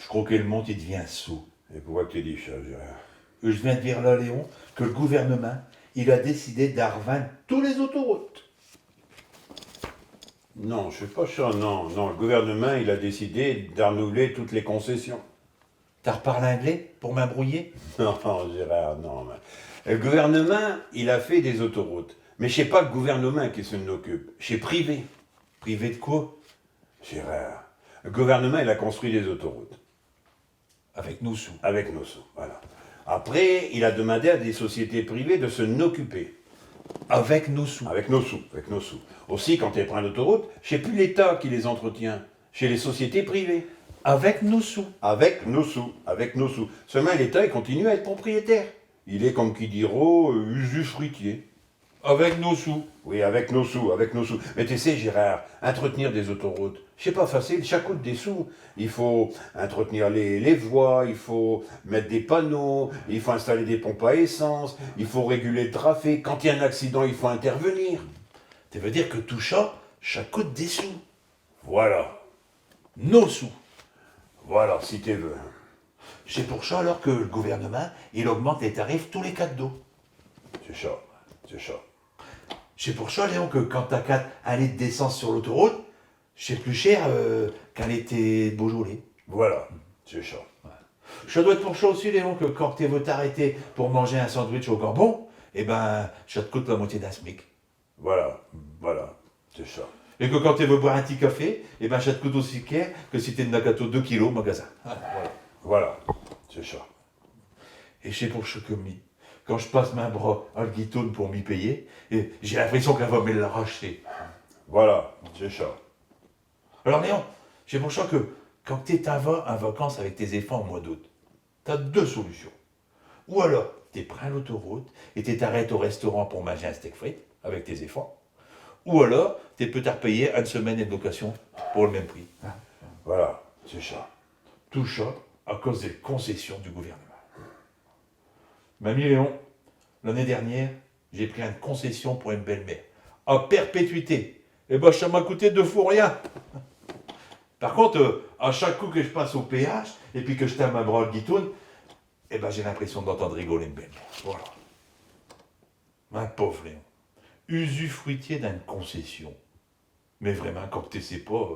crois que le monde, il devient sous. Et pourquoi que tu dis ça, Gérard? Je viens de dire là, Léon, que le gouvernement, il a décidé d'arvendre tous les autoroutes. Non, je sais pas ça, non. Non, le gouvernement, il a décidé d'annouler toutes les concessions. T'as reparlé anglais pour m'embrouiller? Non, Gérard, non. Le gouvernement, il a fait des autoroutes. Mais c'est pas le gouvernement qui s'en occupe. C'est privé. Privé de quoi? Gérard, le gouvernement, il a construit des autoroutes. Avec nos sous. Avec nos sous, voilà. Après, il a demandé à des sociétés privées de s'en occuper. Avec nos sous. Avec nos sous, avec nos sous. Aussi, quand il prend l'autoroute, c'est plus l'État qui les entretient. Chez les sociétés privées. Avec nos sous. Avec nos sous, avec nos sous. Seulement, l'État, il continue à être propriétaire. Il est, comme qui dira, usufruitier. Avec nos sous. Oui, avec nos sous, avec nos sous. Mais tu sais, Gérard, entretenir des autoroutes, c'est pas facile, ça coûte des sous. Il faut entretenir les voies, il faut mettre des panneaux, il faut installer des pompes à essence, il faut réguler le trafic. Quand il y a un accident, il faut intervenir. Ça veut dire que tout ça coûte des sous. Voilà, Nos sous. voilà, si tu veux. C'est pour ça alors que le gouvernement, il augmente les tarifs tous les 4 d'eau. C'est ça, c'est ça. C'est pour ça, Léon, que quand t'as 4 1 litre d'essence sur l'autoroute, c'est plus cher qu'un été de Beaujolais. Voilà, c'est ça. Ça doit être pour ça aussi, Léon, que quand tu veux t'arrêter pour manger un sandwich au Gambon, eh ben, ça te coûte la moitié d'un SMIC. Voilà, voilà, c'est ça. Et que quand tu veux boire un petit café, eh ben, ça te coûte aussi cher que si tu es de Nagato 2 kilos au magasin. Voilà, c'est ça. Et c'est pour ça que quand je passe ma bras à le guitoune pour m'y payer, et j'ai l'impression qu'elle va me l'arracher. Voilà, c'est ça. Alors Léon, c'est pour ça que quand tu es en vacances avec tes enfants au mois d'août, tu as 2 solutions. Ou alors, tu prends l'autoroute et tu t'arrêtes au restaurant pour manger un steak frites avec tes enfants. Ou alors, tu peux te repayer une semaine de location pour le même prix. Voilà, c'est ça. Tout ça à cause des concessions du gouvernement. Mamie Léon, l'année dernière, j'ai pris une concession pour une belle-mère. À perpétuité. Et ben ça m'a coûté 2 fois rien. Par contre, à chaque coup que je passe au péage, et puis que je tape ma bras le guitoune, eh ben j'ai l'impression d'entendre rigoler une belle-mère. Voilà. Ma pauvre Léon. Usufruitier d'une concession. Mais vraiment, quand tu sais pas,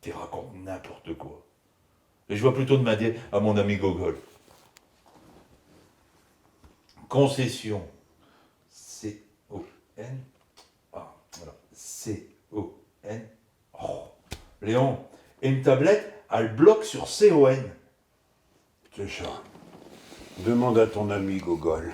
tu racontes n'importe quoi. Et je vais plutôt demander à mon ami Gogol. Concession. C-O-N. Ah, voilà. C-O-N. Oh. Léon, et une tablette, elle bloque sur C-O-N. C'est ça. Demande à ton ami Gogol.